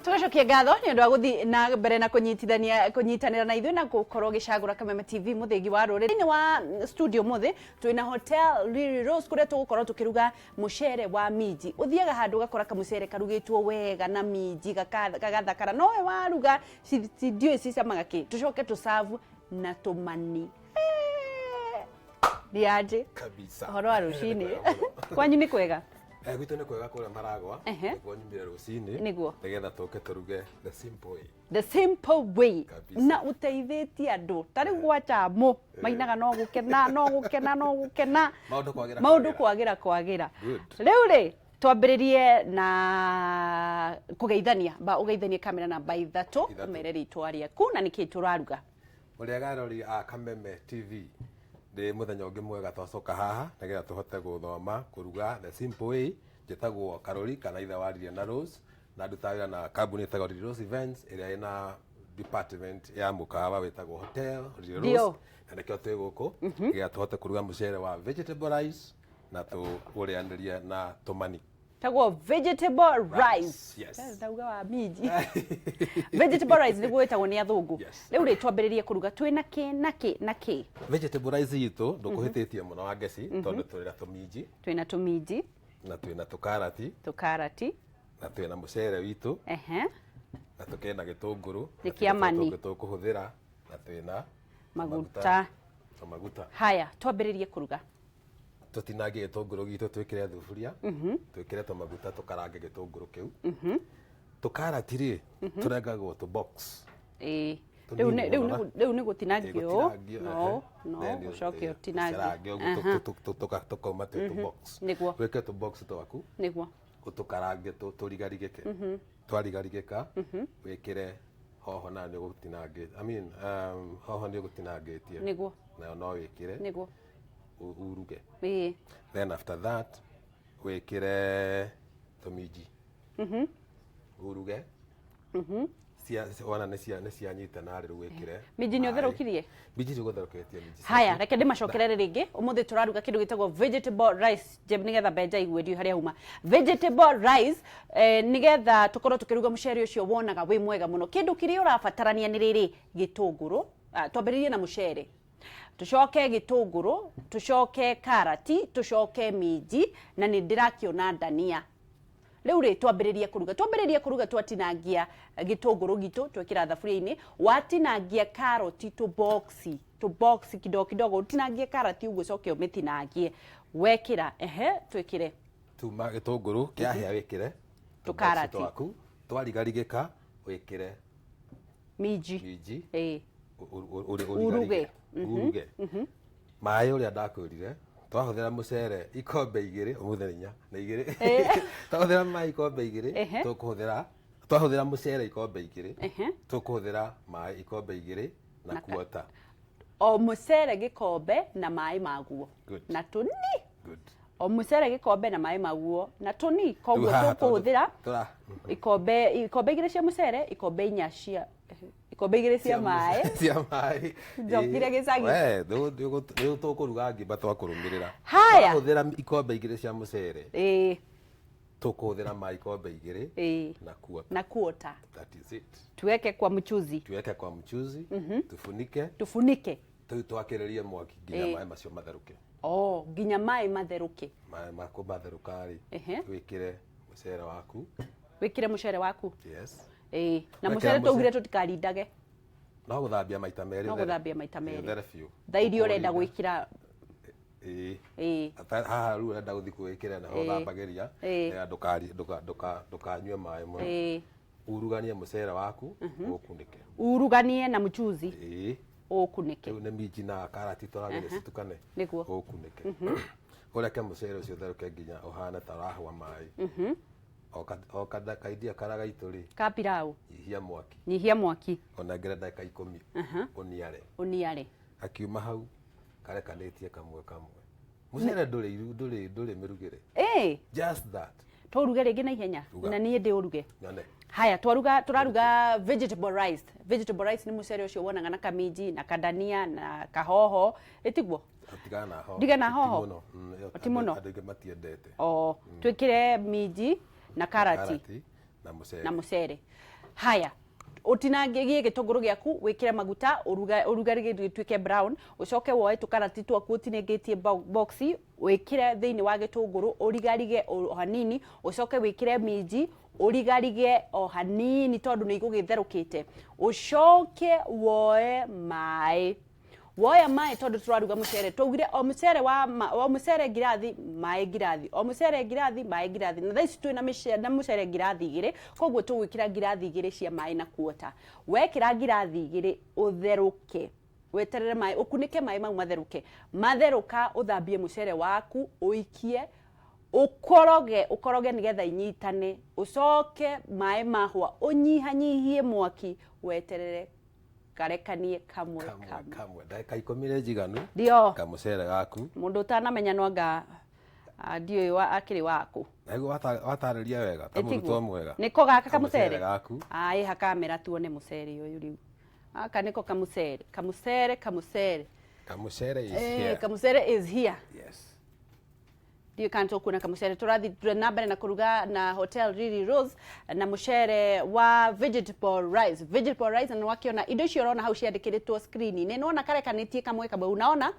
Tugacokia ngatho ni undu wa guthi na mbere na kunyitanira na ithuĩ na gukorwo gicagura Kameme TV muthingi wa rũrĩrĩ. Ni wa studio muthi twina hotel Lily Rose kuria tugukorwo tukiruga mucere wa Minji. Uthiaga handu gakora kamucere karugitwo wega na Minji gagathakara no we waruga ndiũĩ cicamaga ki. Tucoke tuserve na tumani. Niaje kabisa. Horo wa rucini. Kwanyu ni kwega? Gwitũ nĩ kwega kũrĩa Maragwa nĩguo nyumire rũcinĩ nĩgetha tũke tũruge the simple way. The simple way. Na uteithĩtie andũ tarĩ gwacha mo mainaga no gũkena maũndũ kwagĩra rĩu rĩ twambĩrĩrie na kũgeithania ũgeithanie kamera namba 3 mere rĩtwa rĩaku na nĩkĩ tũraruga. Mũrĩa garori a Kameme TV de muthenya ungi mwega twacoka haha nigetha tuhote guthoma kuruga the simple way njitagwo Karori kana ithe waririe na Rose na ndutagira na kambuni itagwo Rose Events iria ina department ya mukawa witagwo hotel Rose na nikio twi guku nigetha tuhote kuruga mucere wa vegetable rice na turianirie na tumani tagwo vegetable rice. Yes. Ndauga wa Minji. Vegetable rice niguo wetagwo ni athungu. Riu ri twambiririe kuruga twina ki. Vegetable rice yitu ndukuhititie muno wa ngeci tondu twina tuminji. Twina tuminji. Na twina tukarati. Na twina mucere witu. Na tukena gitunguru. Nikiamani. Tukuhuthira na twina maguta. Haya twambiririe kuruga. Tutinangie gitunguru gitu twikire thufuria twikire maguta tukarange gitunguru kiu tukarati ri turengagwo tu box riu ni gutinangio no ucoke utinangie tukoma tu box weke tu box twaku niguo utukarange turigarigike twarigarigika wikire hoho na ni gutinangie hoho ni gutinangitie niguo na no wikire niguo uruge. Then after that wekire tuminji. Uruge. Wana nesia nyita na riru wekire. Minji ni otherukirie. Minji ni gutherukĩtie minji. Haya reke ndimacokerere ringi umuthi turaruga kindu gitagwo vegetable rice jeb nigetha benja igwedio haria huma. Vegetable rice nigetha tukorwo tukiruga mucere ucio wonaga wi mwega muno. Kindu kiria urabatarania ni riri gitunguru. Twambiririe na mucere. Tucoke gitunguru, tucoke karati, tucoke minji na ni ndirakiona dania. Riu ri twambiririe kuruga twatinangia gitunguru gitu twekira thafuria-ini watinangia karoti to box kidogo utinangie karati uguo coke umitinangie wekira twekire tuma gitunguru kiahia wekire tukarati twaku twarigarigika wekire minji uruge maĩ uria ndakwirire twahuthira mucere ikombe 2 umuthenya na 2 twahuthira maĩ ikombe 2 twahuthira mucere ikombe 2 tukuhuthira maĩ ikombe 2 na kuota o mucere gikombe na maĩ maguo na tuni o mucere gikombe na maĩ maguo na tuni koguo tukuhuthira ikombe 2 cia mucere ikombe 4 cia ikombe 2 cia maĩ njokire gicagi ndio tukuruga ngimba twakurumirira haya ikombe 2 cia mucere tukuhuthira maĩ ikombe 2 na kuota that is it tuweke kwa mchuzi tufunike twakiririe mwaki nginya maĩ macio matheruke nginya maĩ matheruke maĩ makumatheruka wikire mucere waku yes na mucere tugire tutikarindage no guthambia maita merĩ thairio urenda gwikira haha rĩu urenda guthi gwikira na uthambagĩria ndukanyue maĩ mũno uruganie mucere waku ukunike uruganie na mchuzi ukunike rĩu nĩ minji na karati tũragĩre citukane ukunike ureke mucere ucio ũtherũke nginya ũhane ta ũrahũa maĩ o kaidia karaga ituri kapirau nyihia mwaki ona ngere ndagĩka 10 uniare akiuma hau karekanĩtie kamwe mucere ndũrĩ mĩrugĩre just that tũruge rĩngĩ na ihenya na niĩ ndĩ ũruge haya turaruga vegetable rice ni mucere ucio wonaga na kaminji na kadania na kahoho itiguo ndigana hoho ti muno andũ matiendete twikire minji na karati na mucere haya utinangigie gitunguru giaku wikire maguta urugari gituike brown ucoke woe tukarati twaku utinengetie boxi wikire thiini wa gitunguru urigarige o hanini ucoke wikire minji urigarige o hanini tondu ni igugitherukite ucoke woe mai woya mai tondu turaruga mucere twaugire o mucere wa mucere ngirathi mai ngirathi o mucere ngirathi mai ngirathi na thaici twina mucere ngirathi igire koguo tugwikira ngirathi igire cia mai na kuota wekira ngirathi igire utheruke weterere mai ukunike mai mau matheruka uthambie mucere waku uikie ukoroge nigetha inyitane ucoke mai mahwa unyihanyihie mwaki weterere karekanie kamwe ndagika 10 njiganu ndio kamucere gaku mundu utanamenya nwanga ndio akiri waku ego watariria wega ta murutwo mwega niko gaka kamucere gaku ai hakamera tuone mucere uyu riu aka niko kamucere is here kamucere is here yes ndio kanto kuna kamucere turathi nambere na kuruga na hotel Riri Rose na mucere wa vegetable rice na wakiona indo icio urona hau ciandikiritwo screen ni nona karekanitie kamwe kabau unaona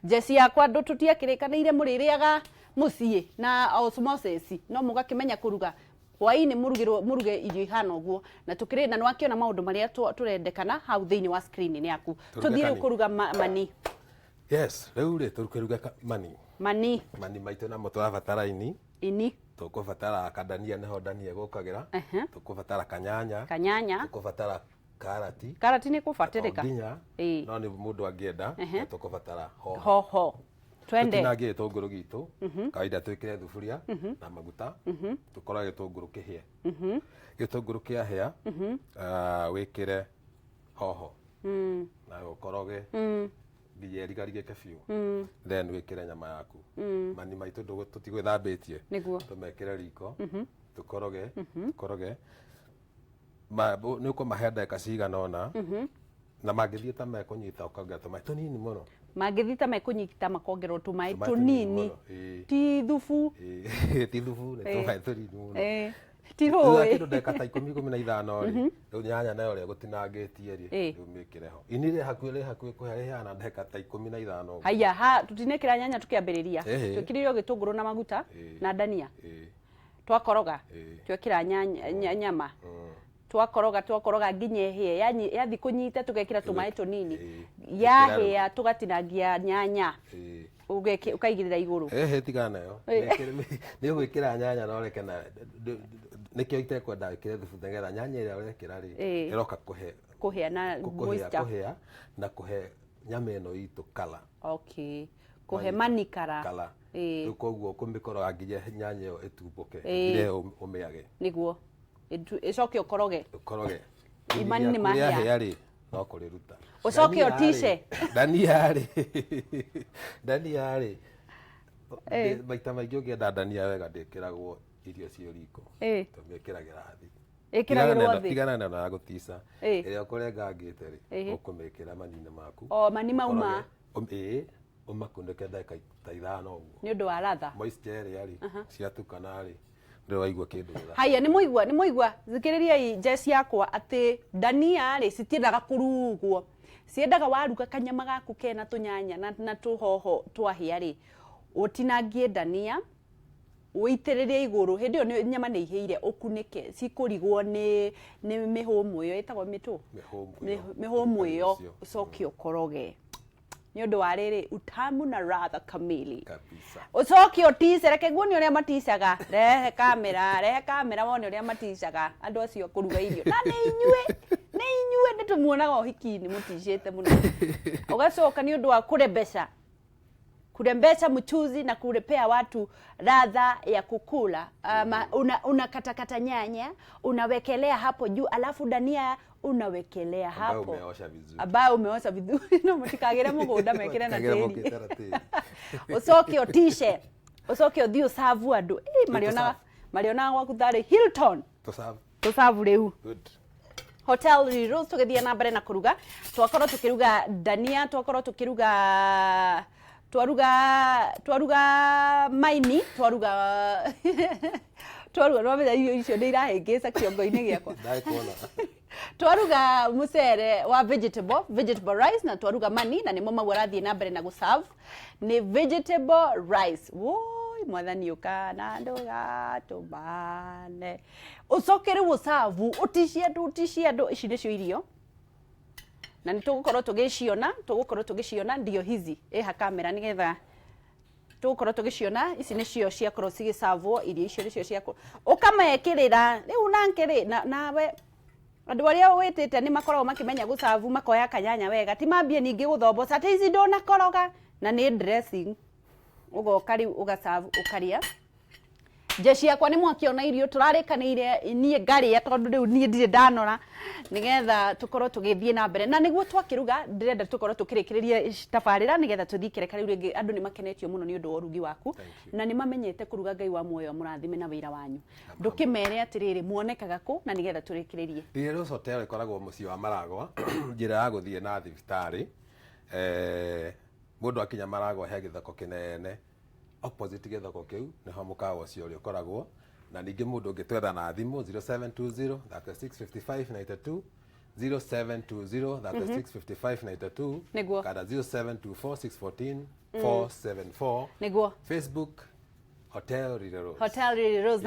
jesi yakwa ndututia kirikaniire muririaga mucie na osmosis no mugakimenya kuruga hwaini muruge irio ihana uguo na tukiri na wakiona maundu maria turendekana hau thiini wa screen ni yaku tuthire kuruga mani yes reure turukiruga mani maitu na moto avatara ini tukuvatara kadania neho dania gukagira tukuvatara kanyanya tukuvatara karati ni kufatirika no ni mundu angienda tukuvatara hoho twende tutinangie gitunguru gitu kawaida twikire thufuria na maguta tukora gitunguru kihie gitunguru kiahia wikire hoho na ukoroge ngiye rigarigike biu then wikire nyama yaku mani maitu ndugu tutigwithambitie tumekire riko tukoroge nuko mahenda kasiga nona na magithie ta mekunyita ukanga tumai tunini muno magithie ta mekunyita makongerwo tumai tunini ti thufu ne tumai tunini muno tiho kido ndeka ta 10-15 ri riu nyanya nayo ria gutinangitie ri riu mikire ho inire hakuhi kuheha na ndeka ta 15 haya tutinekira nyanya tukiambiriria twikiririo gitunguru na maguta na dania twakoroga twekira nyama twakoroga nginye hie yathi kunyita tugekira tumai tunini yahia tugatinangia nyanya ukaigirira iguru tigana yo ni gwikira nyanya no reke na nikio itekwenda ikire thufu ngegetha nyanya iria urekira ri iroka kuhea na moisture na kuhe nyama ino itu kala okay kuhe manikara kala koguo kumikoro nginya nyanya yo etumbuke ile umeage niguo icoke ukoroge imani ni mahia ri no kuriruta ucoke otishe dania ri maita maingĩ ũngĩenda dania wega ndĩkĩragwo irio cio riko tũmĩkĩragĩra thĩ tigana na ya gũtica ĩrĩa ũkũrengangĩte rĩ ũkũmĩkĩra manini maku mani mauma ũmakunĩke ndagĩka ta 5 ũguo nĩ ũndũ wa latha moisture ĩrĩa rĩ ciatukana rĩ ndĩraigua kĩndũ gĩtha haya nĩ mũigua thikĩrĩria jesi yakwa atĩ dania rĩ citiendaga kũrugwo ciendaga waruga kanyama gaku kena tunyanya na tuhoho twahia rĩ utinangie dania uitiririe iguru hindi yo nyama ni iheire ukunike cikurigwo ni mihumu yo itagwo mitu mihumu yo ucoke ukoroge ni undu wa riri utamu na ladha kamili kabisa ucoke otice reke guoni uria maticaga rehe kamera wone uria maticaga andu acio kuruga irio na ni inyue nitumuonaga uhiki-ini muticite muno ugacoka ni undu wa kurembesha mchuzi na kurepea watu ladha ya kukula. Unakatakata nyanya, unawekelea hapo juu, alafu dania unawekelea hapo. Ambayo umeosha vizuri. No mutikagire mugunda mekire na tiri. Ucoke otishe. Ucoke othio serve andu. Mariona waku thari Hilton. To serve riu. Good. Hotel Riri Rose tugithia na mbere na kuruga. Twakorwo tukiruga dania, twakorwo tukiruga twaruga maini, twaruga twaruga no menya irio icio nĩ irahĩngĩca kĩongo-inĩ gĩakwa ndaikuona twaruga mucere wa vegetable rice na twaruga mani na nimo mau arathiĩ na mbere na gũserve nĩ vegetable rice woi mwathani ũkana ndũgatũmane ũcoke rĩu ũserve ũticie andũ ici nĩcio irio na nĩ tũgũkorwo tũgĩciona ndio hizi ha kamera nĩgetha tũgũkorwo tũgĩciona ici nĩcio ciakorwo cigĩserve irio icio nĩcio ciakorwo ũkamekĩrĩra rĩu nankĩrĩ nawe andũ arĩa wĩtĩte nĩ makoragwo makĩmenya gũserve makoya kanyanya wega ti mambie ningĩ gũthomboca atĩ ici ndũnakoroga na nĩ dressing ũgoka rĩu ũgaserve ũkarĩa jeshi yakwa nĩ mwakiona irio tũrarĩkanĩire niĩ ngarĩa tondũ rĩu niĩ ndirĩ ndanora nĩgetha tũkorwo tũgĩthiĩ na mbere na nĩguo twakĩruga ndĩrenda tũkorwo tũkĩrĩkĩrĩria tabarĩra nĩgetha tũthiĩ kĩreka rĩu rĩngĩ andũ nĩ makenetio mũno nĩ ũndũ wa ũrugi waku na nĩ mamenyete kũruga Ngai wa muoyo mũrathime na wĩra wanyu ndũkĩmere atĩrĩrĩ muonekaga kũ na nĩgetha tũrĩkĩrĩrie Rĩrĩa Rose Hotel ĩkoragwo mũciĩ wa Maragwa njĩra ya gũthiĩ na thibitarĩ mũndũ akinya Maragwa he gĩthoko kĩnene opposite gĩthoko kĩu nĩho mũkawa ũcio ũrĩa ũkoragwo na ningĩ mũndũ ũngĩtwetha na thimũ 0720 365592 0720 365592 kana 0724 614 474 nĩguo Facebook Hotel Riko Rose